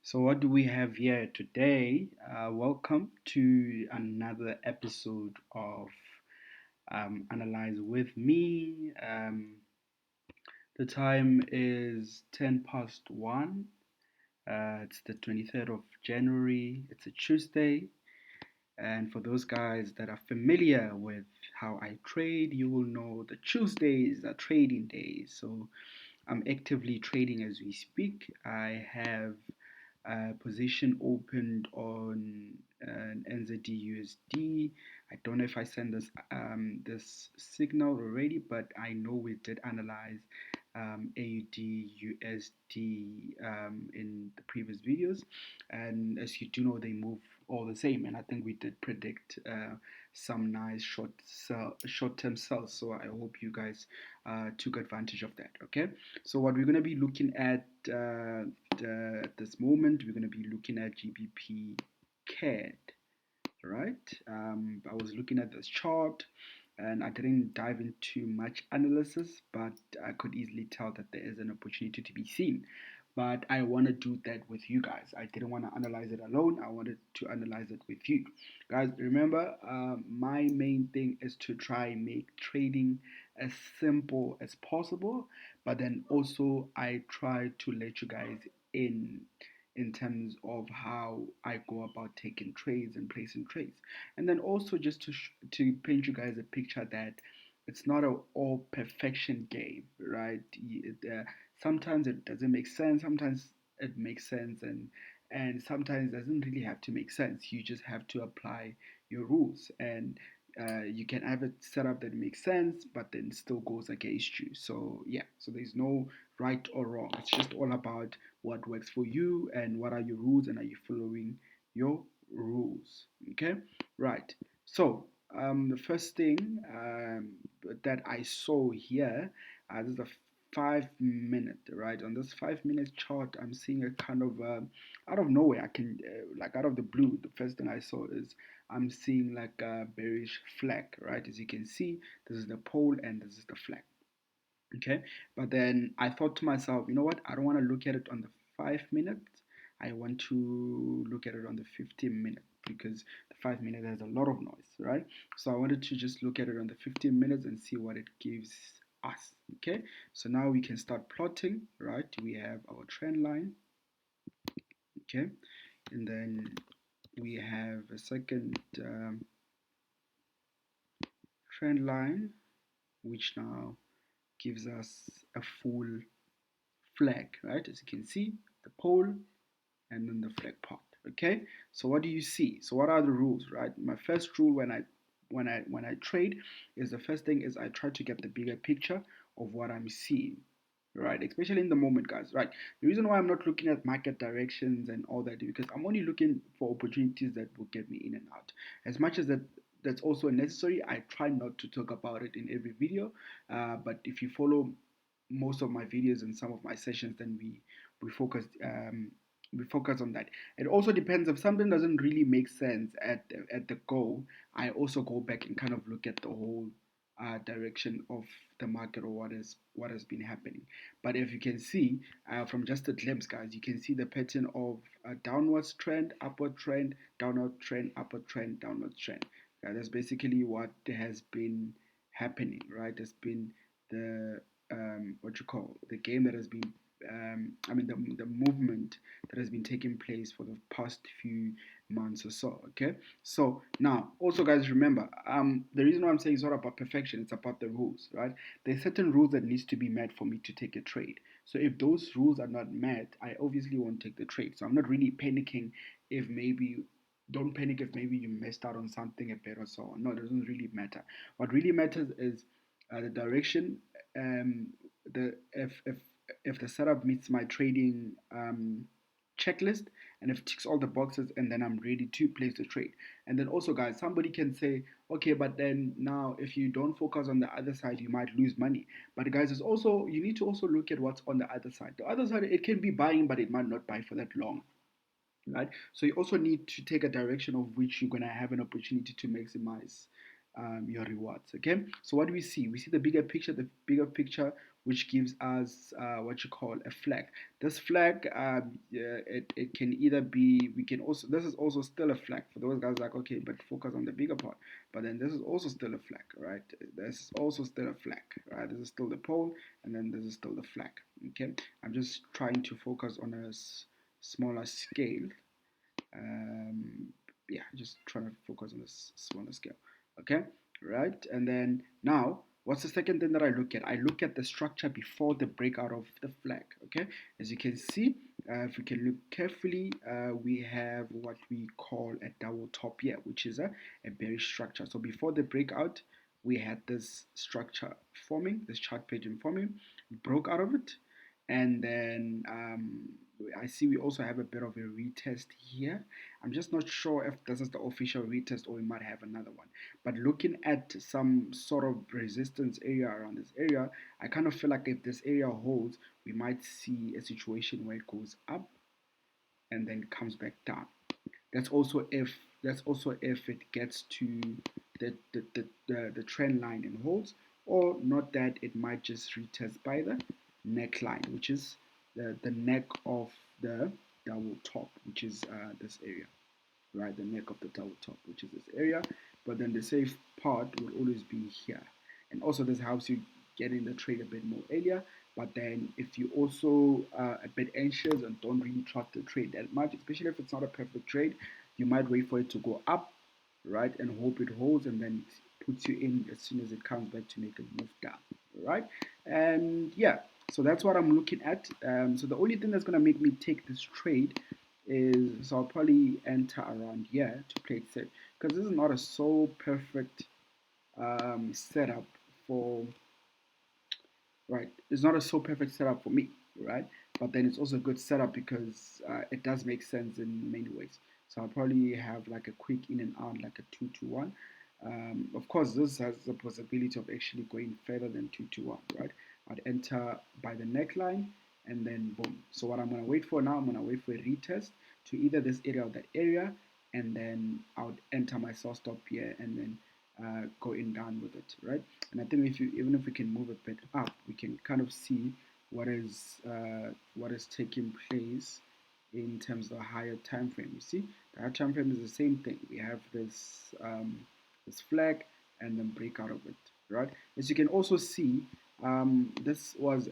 So, what do we have here today? Welcome to another episode of Analyze with me. The time is 10 past 1. It's the 23rd of January. It's a Tuesday. And for those guys that are familiar with how I trade, you will know the Tuesdays are trading days. So, I'm actively trading as we speak. I have a position opened on an NZD USD. I don't know if I sent this signal already, but I know we did analyze AUD USD in the previous videos, and as you do know, they move all the same. And I think we did predict some nice short-term sells. So I hope you guys took advantage of that. Okay, so what we're going to be looking at this moment, we're going to be looking at GBP CAD, right? I was looking at this chart and I didn't dive into much analysis, but I could easily tell that there is an opportunity to be seen. But I want to do that with you guys. I didn't want to analyze it alone. I wanted to analyze it with you guys. Remember, my main thing is to try and make trading as simple as possible, but then also I try to let you guys in terms of how I go about taking trades and placing trades. And then also just to paint you guys a picture that it's not an all perfection game, right? Sometimes it doesn't make sense, sometimes it makes sense, and sometimes it doesn't really have to make sense. You just have to apply your rules, and you can have it set up that makes sense, but then still goes against you. So yeah, so there's no right or wrong. It's just all about what works for you and what are your rules and are you following your rules. Okay, right. So the first thing that I saw here, this is a 5 minute, right? On this 5 minute chart, I'm seeing a kind of out of nowhere. I can like out of the blue. The first thing I saw is I'm seeing like a bearish flag, right? As you can see, this is the pole and this is the flag. Okay, but then I thought to myself, you know what? I don't want to look at it on the 5 minutes. I want to look at it on the 15 minutes because the 5 minute has a lot of noise, right? So I wanted to just look at it on the 15 minutes and see what it gives us. Okay, so now we can start plotting, right? We have our trend line, okay, and then we have a second trend line, which now gives us a full flag, right? As you can see, the pole and then the flag part. Okay, so what do you see? So what are the rules, right? My first rule when I trade is the first thing is I try to get the bigger picture of what I'm seeing, right? Especially in the moment, guys, right? The reason why I'm not looking at market directions and all that is because I'm only looking for opportunities that will get me in and out. As much as that's also necessary, I try not to talk about it in every video, but if you follow most of my videos and some of my sessions, then we focus we focus on that. It also depends if something doesn't really make sense at the goal. I also go back and kind of look at the whole direction of the market or what has been happening. But if you can see from just a glimpse, guys, you can see the pattern of a downwards trend, upward trend, downward trend, upward trend, downward trend. That's basically what has been happening, right? There's been the what you call the game that has been I mean the movement that has been taking place for the past few months or so. Okay, so now also guys remember the reason why I'm saying it's not about perfection, it's about the rules, right? There's certain rules that needs to be met for me to take a trade. So if those rules are not met, I obviously won't take the trade. So I'm not really panicking if maybe don't panic if maybe you missed out on something a bit or so on. No, it doesn't really matter. What really matters is the direction. The if the setup meets my trading checklist and if it ticks all the boxes, and then I'm ready to place the trade. And then also, guys, somebody can say, okay, but then now if you don't focus on the other side, you might lose money. But guys, it's also you need to also look at what's on the other side. The other side, it can be buying, but it might not buy for that long, right? So you also need to take a direction of which you're gonna have an opportunity to maximize your rewards. Okay, so what do we see? We see the bigger picture. The bigger picture, which gives us what you call a flag. This flag, yeah, it can either be. We can also. This is also still a flag for those guys like, okay, but focus on the bigger part. But then this is also still a flag, right? This is also still a flag, right? This is still the pole, and then this is still the flag. Okay, I'm just trying to focus on a smaller scale. um, yeah, just trying to focus on this smaller scale. Okay, right. And then now, what's the second thing that I look at? I look at the structure before the breakout of the flag. Okay, as you can see, if we can look carefully, we have what we call a double top here, which is a bearish structure. So before the breakout, we had this structure forming, this chart pattern forming, broke out of it, and then I see we also have a bit of a retest here. I'm just not sure if this is the official retest or we might have another one. But looking at some sort of resistance area around this area, I kind of feel like if this area holds, we might see a situation where it goes up and then comes back down. That's also if it gets to the trend line and holds, or not, that it might just retest by the neckline, which is the neck of the double top, which is this area, right? The neck of the double top, which is this area. But then the safe part will always be here. And also this helps you get in the trade a bit more earlier. But then if you also are a bit anxious and don't really trust the trade that much, especially if it's not a perfect trade, you might wait for it to go up, right? And hope it holds and then puts you in as soon as it comes back to make a move down, right? And yeah, so that's what I'm looking at. So the only thing that's going to make me take this trade is, so I'll probably enter around here to play it safe, because this is not a so perfect setup for, right? It's not a so perfect setup for me, right? But then it's also a good setup because it does make sense in many ways. So I'll probably have like a quick in and out, like a 2-1. Of course, this has the possibility of actually going further than 2-1, right? I'd enter by the neckline and then boom. So what I'm going to wait for now, I'm going to wait for a retest to either this area or that area, and then I would enter my sell stop here and then go in down with it, right? And I think if you, even if we can move a bit up, we can kind of see what is taking place in terms of the higher time frame. You see, the higher time frame is the same thing. We have this flag and then break out of it, right? As you can also see, this was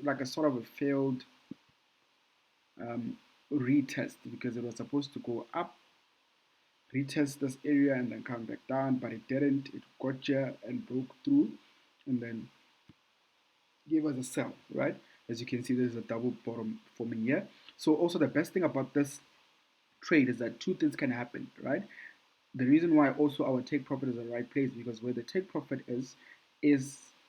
like a sort of a failed retest, because it was supposed to go up, retest this area and then come back down, but it didn't. It got here and broke through and then gave us a sell, right? As you can see, there's a double bottom forming here. So also the best thing about this trade is that two things can happen, right? The reason why also our take profit is the right place, because where the take profit is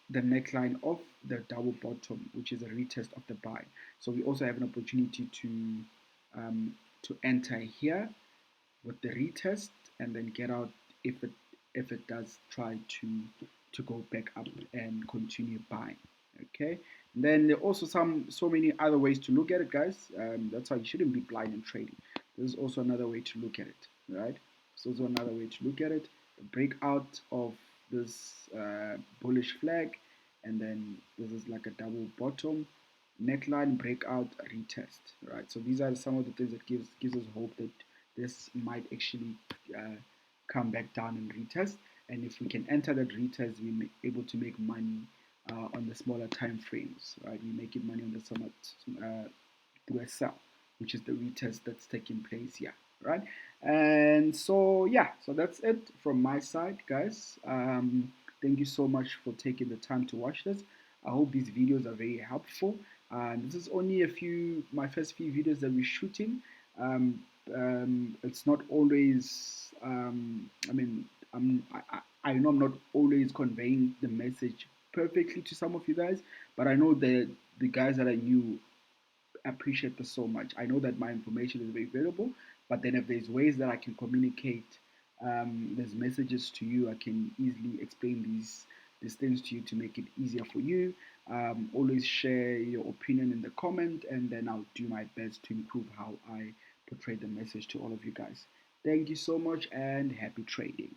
the neckline of the double bottom, which is a retest of the buy. So we also have an opportunity to enter here with the retest and then get out if it does try to go back up and continue buying. Okay, and then there are also so many other ways to look at it, guys. That's why you shouldn't be blind in trading. This is also another way to look at it, right? So also another way to look at it. The breakout of this bullish flag, and then this is like a double bottom neckline, breakout, retest, right? So these are some of the things that gives us hope that this might actually come back down and retest. And if we can enter that retest, we're able to make money on the smaller time frames, right? We making money on the somewhat through a sell, which is the retest that's taking place here, right? And so yeah, so that's it from my side, guys. Thank you so much for taking the time to watch this. I hope these videos are very helpful. This is only my first few videos that we're shooting. It's not always, I mean, I know I'm not always conveying the message perfectly to some of you guys, but I know that the guys that are new appreciate this so much. I know that my information is very valuable, but then if there's ways that I can communicate there's messages to you, I can easily explain these things to you to make it easier for you. Always share your opinion in the comment, and then I'll do my best to improve how I portray the message to all of you guys. Thank you so much and happy trading.